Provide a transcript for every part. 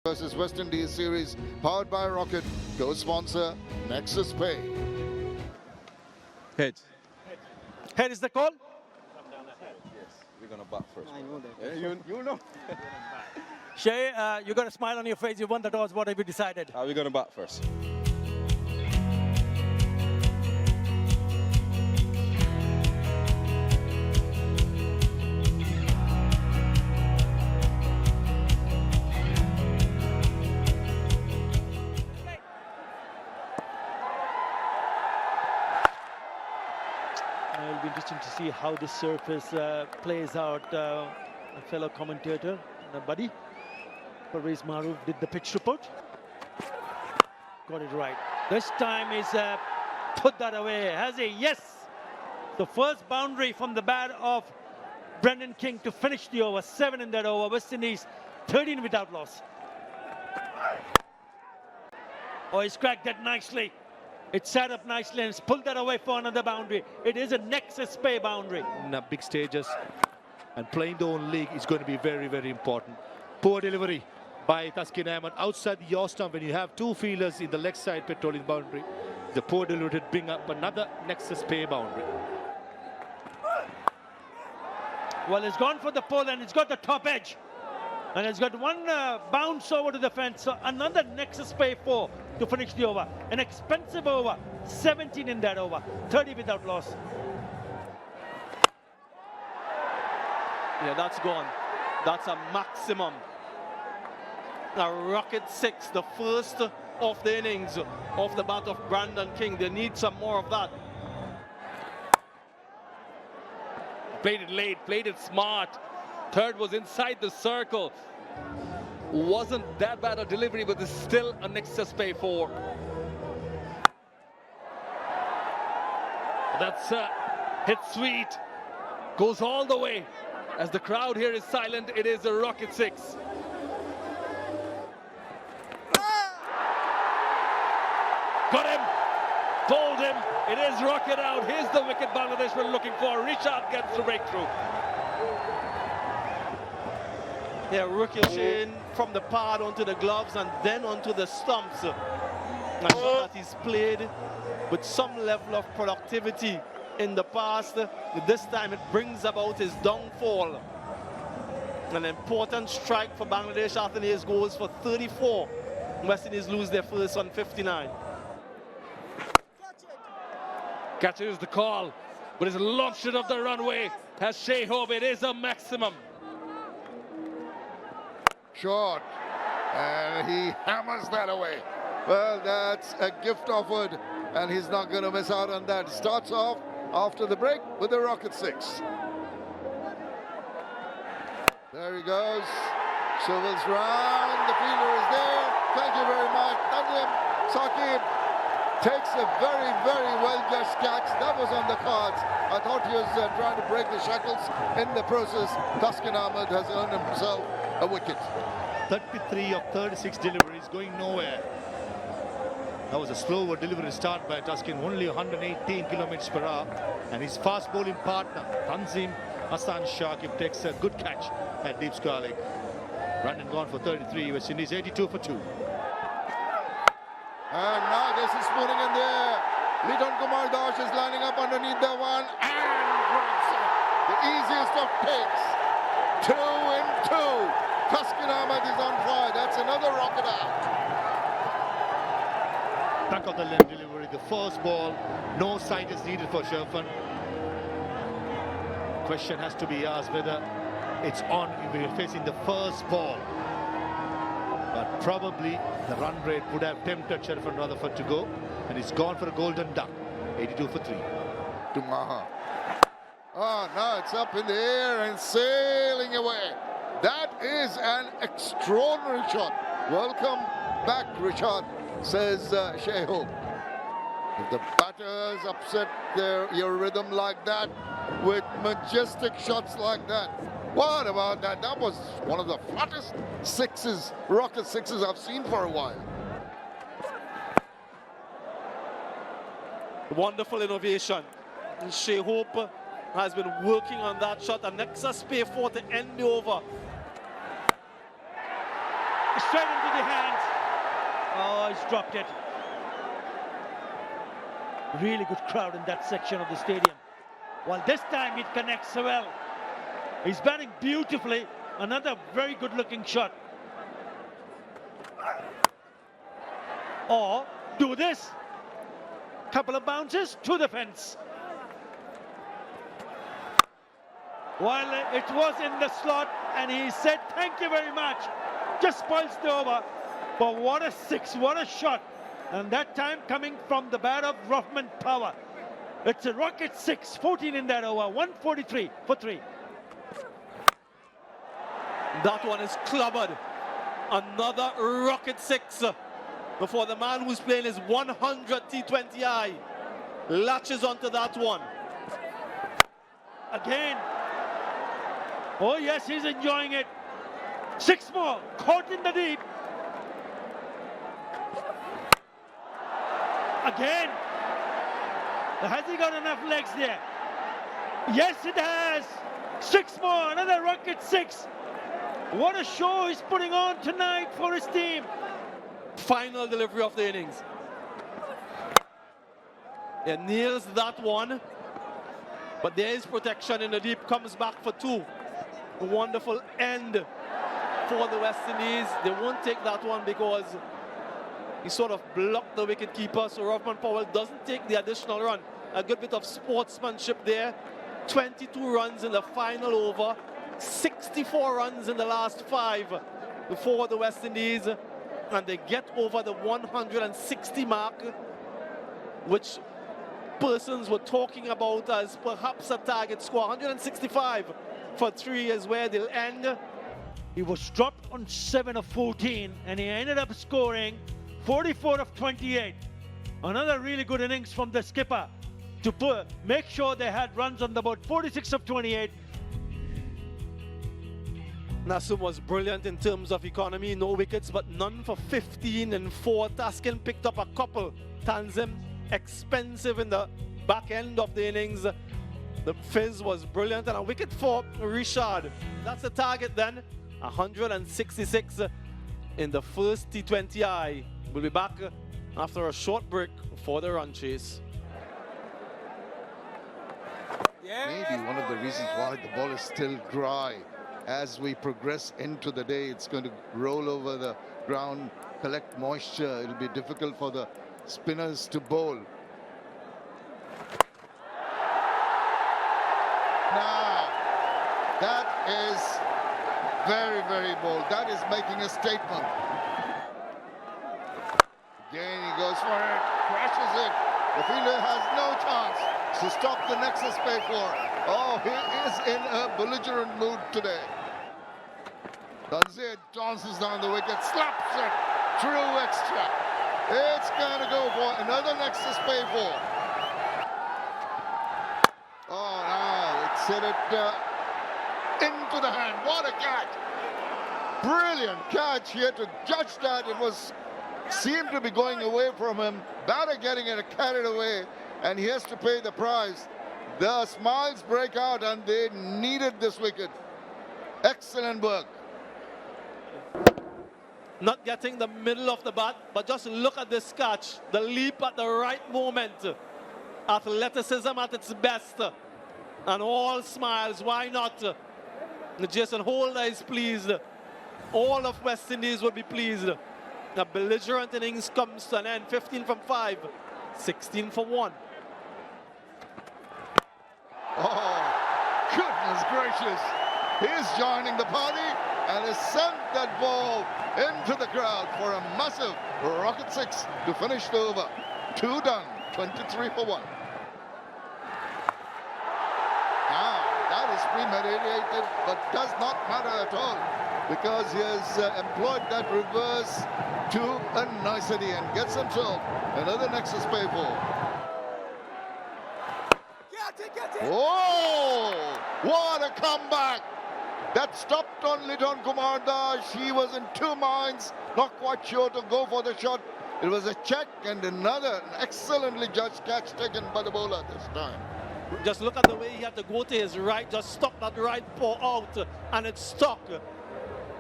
versus West Indies series, powered by Rocket, co-sponsor Nexus Pay. Head. Head is the call? Yes, we're going to bat first. I know that. Yeah, you know. Shay, you got a smile on your face. You won the toss. What have you decided? We're going to bat first. It'll be interesting to see how this surface plays out. A fellow commentator, a buddy, Parvez Maroof, did the pitch report. Got it right. This time he's put that away, has he? Yes! The first boundary from the bat of Brendan King to finish the over. 7 in that over. West Indies 13 without loss. Oh, he's cracked that nicely. It sat up nicely and it's pulled that away for another boundary. It is a Nexus Pay boundary. In big stages and playing the own league is going to be very, very important. Poor delivery by Taskin Ahmed outside the yaw stump when you have two fielders in the leg side patrolling the boundary. The poor delivery to bring up another Nexus Pay boundary. Well, it's gone for the pole and it's got the top edge. And it's got one bounce over to the fence. So another Nexus Pay 4 to finish the over. An expensive over. 17 in that over. 30 without loss. Yeah, that's gone. That's a maximum. A rocket 6, the first of the innings of the bat of Brandon King. They need some more of that. Played it late, played it smart. Third was inside the circle. Wasn't that bad a delivery, but it's still a Nexus Pay 4. That's hit sweet. Goes all the way. As the crowd here is silent, it is a rocket 6. Got him. Told him it is rocket out. Here's the wicket Bangladesh were looking for. Richard gets the breakthrough. Yeah, ricocheting from the pad onto the gloves and then onto the stumps. I saw that he's played with some level of productivity in the past. This time it brings about his downfall. An important strike for Bangladesh after his goals for 34. West Indies lose their first on 59. Catches the call, but it's launched it off the runway. Has Shea Hope, it is a maximum. Short, and he hammers that away. Well, that's a gift offered, and he's not going to miss out on that. Starts off after the break with the rocket 6. There he goes. Swivels round. The fielder is there. Thank you very much. Najim Saqib takes a very, very well-judged catch. That was on the cards. I thought he was trying to break the shackles. In the process, Taskin Ahmed has earned himself a wicket. 33 of 36 deliveries going nowhere. That was a slower delivery start by Taskin, only 118 kilometers per hour. And his fast bowling partner, Tanzim Hassan Shakib, takes a good catch at deep square leg. Brandon gone for 33, West Indies 82 for 2. And now there's a spooning in there. Liton Kumar Dash is lining up underneath the one and grabs it. The easiest of picks. 2 in 2. Taskin Ahmed is on fire. That's another rocket out. Back of the left delivery, the first ball. No side is needed for Sherfan. Question has to be asked whether it's on if we're facing the first ball. But probably the run rate would have tempted Sherfan Rutherford to go. And he's gone for a golden duck. 82 for 3. To Maha. Oh, now it's up in the air and sailing away. That is an extraordinary shot. Welcome back, Richard, says Shea Hope. If the batters upset your rhythm like that, with majestic shots like that, what about that? That was one of the flattest sixes, rocket 6s I've seen for a while. Wonderful innovation. And Shea Hope has been working on that shot. A Nexus Pay 4 to end the over. Straight into the hands. Oh, he's dropped it. Really good crowd in that section of the stadium. Well, this time it connects well. He's batting beautifully. Another very good looking shot. Or do this. Couple of bounces to the fence. Well, it was in the slot and he said thank you very much. Just spoils the over. But what a six, what a shot. And that time coming from the bat of Rothman Power. It's a rocket 6, 14 in that over, 143 for 3. That one is clubbered. Another rocket 6 before the man who's playing his 100 T20I latches onto that one. Again. Oh yes, he's enjoying it. 6 more, caught in the deep. Again. Has he got enough legs there? Yes, it has. 6 more, another rocket 6. What a show he's putting on tonight for his team. Final delivery of the innings. He nails that one, but there is protection in the deep, comes back for 2. A wonderful end for the West Indies. They won't take that one because he sort of blocked the wicket keeper, so Rothman Powell doesn't take the additional run. A good bit of sportsmanship there. 22 runs in the final over, 64 runs in the last 5 for the West Indies, and they get over the 160 mark, which persons were talking about as perhaps a target score. 165 for 3 is where they'll end. He was dropped on 7 of 14 and he ended up scoring 44 of 28. Another really good innings from the skipper to make sure they had runs on the board. 46 of 28. Nasum was brilliant in terms of economy. No wickets, but none for 15 and 4. Taskin picked up a couple. Tanzim expensive in the back end of the innings. The fizz was brilliant, and a wicket for Richard. That's the target then. 166 in the first T20I. We'll be back after a short break for the run chase. Maybe one of the reasons why the ball is still dry. As we progress into the day, it's going to roll over the ground, collect moisture. It'll be difficult for the spinners to bowl. Now, that is very, very bold. That is making a statement. Again, he goes for it, crashes it. The fielder has no chance to stop the Nexus play for. Oh, he is in a belligerent mood today. Tanzir tosses down the wicket, slaps it through extra. It's going to go for another Nexus play for. Oh, now it's hit it into the hand. What a catch! Brilliant catch. He had to judge that. It seemed to be going away from him. Batter getting it carried away, and he has to pay the price. The smiles break out, and they needed this wicket. Excellent work. Not getting the middle of the bat, but just look at this catch. The leap at the right moment. Athleticism at its best. And all smiles. Why not? Jason Holder is pleased. All of West Indies would be pleased. A belligerent innings comes to an end. 15 from 5, 16 for 1. Oh, goodness gracious. He's joining the party and has sent that ball into the crowd for a massive rocket 6 to finish the over. 2 done, 23 for 1. Now, that is premeditated, but does not matter at all, because he has employed that reverse to a nicety and gets himself another Nexus play ball. Oh, what a comeback! That stopped on Liton Kumar Das. He was in 2 minds, not quite sure to go for the shot. It was a check and another excellently judged catch taken by the bowler this time. Just look at the way he had to go to his right, just stop that right paw out, and it stuck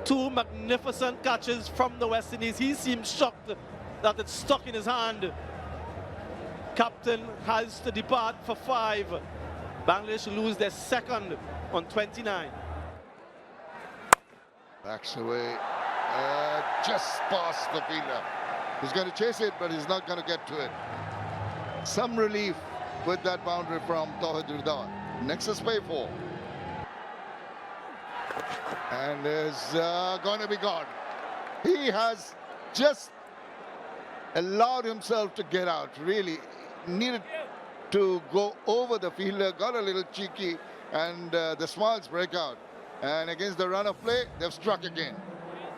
Two magnificent catches from the West Indies. He seems shocked that it's stuck in his hand. Captain has to depart for 5. Bangladesh lose their second on 29. Backs away, just past the fielder. He's going to chase it, but he's not going to get to it. Some relief with that boundary from Tawhid Ridwan. Nexus pay 4. And is going to be gone. He has just allowed himself to get out. Really needed to go over the fielder, got a little cheeky, and the smiles break out. And against the run of play, they've struck again.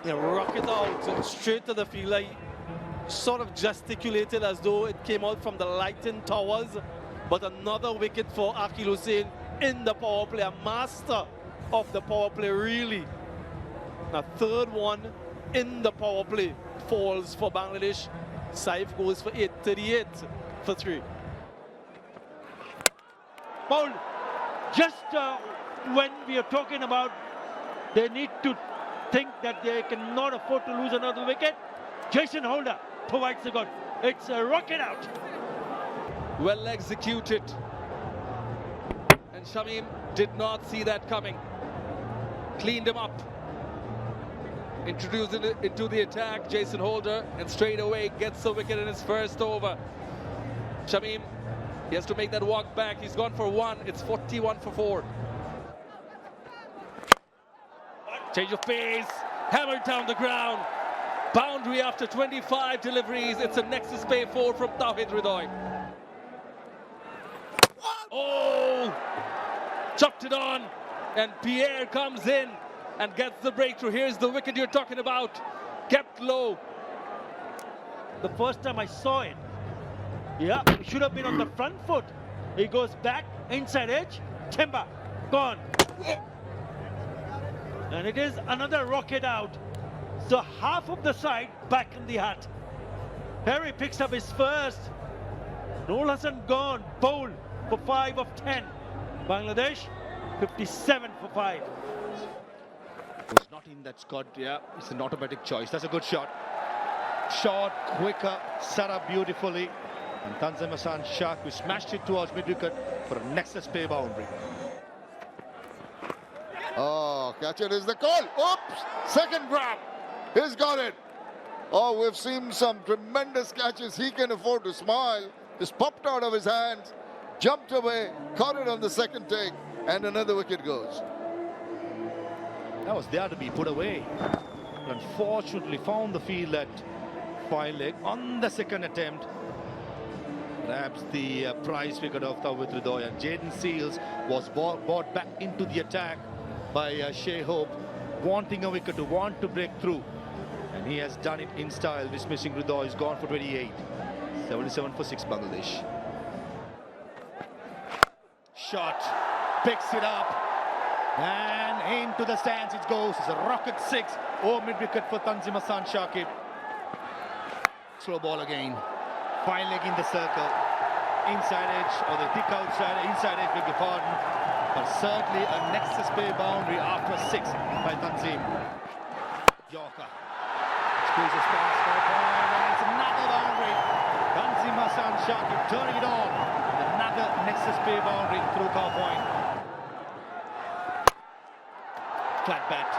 They rock it out straight to the fielder. He sort of gesticulated as though it came out from the lighting towers. But another wicket for Akil Hussain in the power play, a master of the power play, really. A third one in the power play falls for Bangladesh. Saif goes for 8, 38 for 3. Paul, just when we are talking about they need to think that they cannot afford to lose another wicket, Jason Holder provides the goal. It's a rocket out. Well executed. And Shamim did not see that coming. Cleaned him up. Introduced it into the attack, Jason Holder, and straight away gets the wicket in his first over. Shamim, he has to make that walk back. He's gone for 1. It's 41 for 4. Change of pace, hammered down the ground. Boundary after 25 deliveries. It's a Nexus pay 4 from Tawhid Ridwan. Oh! Chopped it on, and Pierre comes in and gets the breakthrough. Here's the wicket you're talking about. Kept low. The first time I saw it, yeah, it should have been on the front foot. He goes back, inside edge, timber, gone. And it is another rocket out. So half of the side back in the hut. Harry picks up his first. Noor Hassan gone, bowled for 5 of 10. Bangladesh, 57 for 5. It's not in that Scott, yeah, it's an automatic choice. That's a good shot. Short, quicker, set up beautifully. And Tanzim Hassan Shah, who smashed it towards mid-wicket for a Nexus pay boundary. Oh, catch it is the call. Oops! Second grab. He's got it. Oh, we've seen some tremendous catches. He can afford to smile. Just popped out of his hands, jumped away, caught it on the second take, and another wicket goes. That was there to be put away. Unfortunately, found the field at 5 leg on the second attempt. Grabs the prize wicket of Tawhid Ridwan, and Jaden Seals was brought back into the attack by Shea Hope, wanting a wicket, to want to break through, and he has done it in style, dismissing Ridwan. He's gone for 28. 77 for 6 Bangladesh. Shot, picks it up, and into the stands it goes. It's a rocket 6 over mid-wicket for Tanzim Hassan Shakib. Slow ball again. 5 leg in the circle. Inside edge, or the thick outside, inside edge, beg your pardon. But certainly a Nexus pay boundary after 6 by Tanzim. Yorker squeezes past for a point, and it's another boundary. Tanzim Hassan Shakib turning it on. Another Nexus pay boundary through cow point. Flat bat.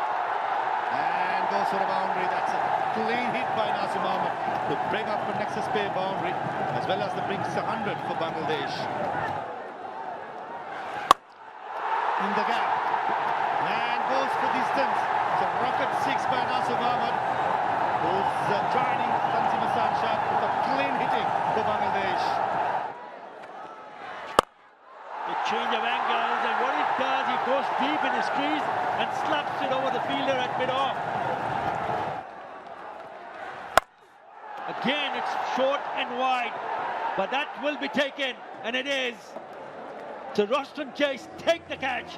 And goes for a boundary. That's a clean hit by Nasir Ahmed to bring up the Nexus pay boundary, as well as the brings 100 for Bangladesh. In the gap, and goes for distance. It's a rocket 6 by Nasir Ahmed, who's joining Tanzim Hassan Shah with a clean hitting for Bangladesh. The change of angles, and what it does, he goes deep in his crease and slaps it over the fielder at mid-off. Again, it's short and wide, but that will be taken, and it is. So Roston Chase take the catch,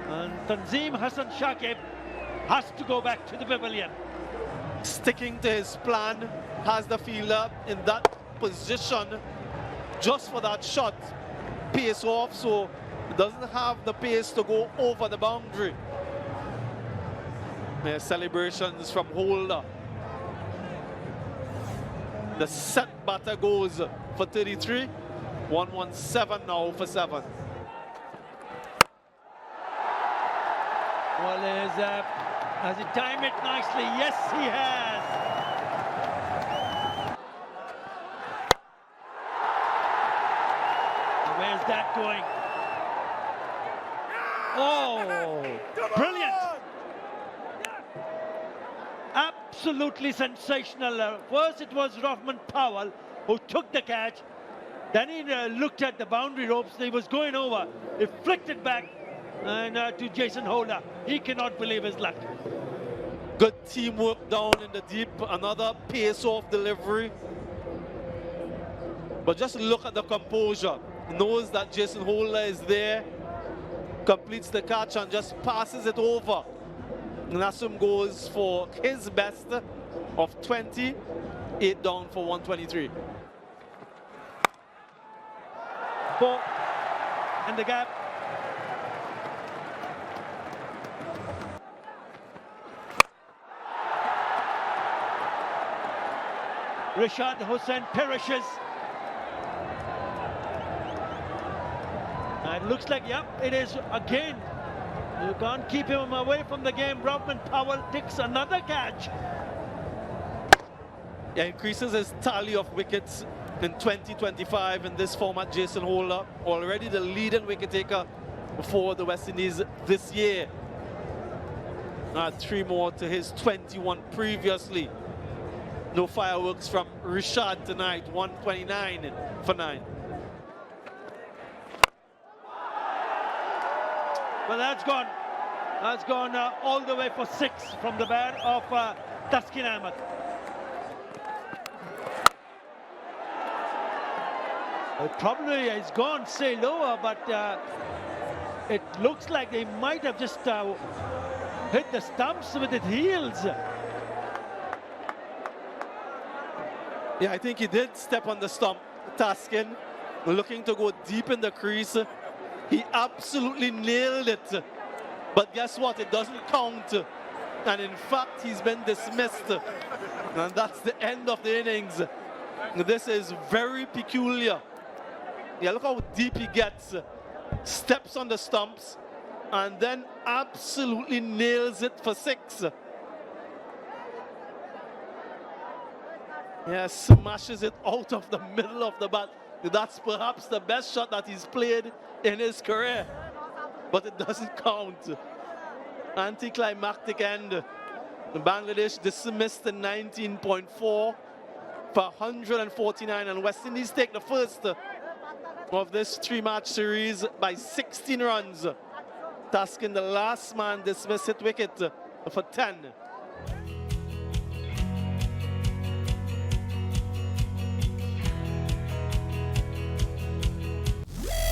and Tanzim Hassan Shakib has to go back to the pavilion. Sticking to his plan, has the fielder in that position just for that shot. Pace off, so doesn't have the pace to go over the boundary. Yeah, celebrations from Holder. The set batter goes for 33. 117 now for 7. Well, has he timed it nicely? Yes, he has. Where's that going? Oh, brilliant. Absolutely sensational. First it was Rahman Powell who took the catch. Then he looked at the boundary ropes. He was going over. He flicked it back and to Jason Holder. He cannot believe his luck. Good teamwork down in the deep. Another pace-off delivery. But just look at the composure. Knows that Jason Holder is there. Completes the catch and just passes it over. Nassum goes for his best of 20. 8 down for 123. Ball in the gap. Rashad Hussain perishes. And it looks like, yep, it is again. You can't keep him away from the game. Rahman Powell takes another catch. Yeah, increases his tally of wickets in 2025 in this format. Jason Holder, already the leading wicket taker for the West Indies this year. 3 more to his 21 previously. No fireworks from Rishad tonight. 129 for 9. Well, that's gone. That's gone all the way for 6 from the bat of Taskin Ahmed. Probably it's gone, say lower, but it looks like they might have just hit the stumps with its heels. Yeah, I think he did step on the stump, Taskin, looking to go deep in the crease. He absolutely nailed it. But guess what? It doesn't count. And in fact, he's been dismissed. And that's the end of the innings. This is very peculiar. Yeah, look how deep he gets. Steps on the stumps and then absolutely nails it for 6. Yeah, smashes it out of the middle of the bat. That's perhaps the best shot that he's played in his career. But it doesn't count. Anticlimactic end. Bangladesh dismissed in 19.4 for 149, and West Indies take the first of this 3-match series by 16 runs. Taskin, the last man, dismissed hit wicket for 10.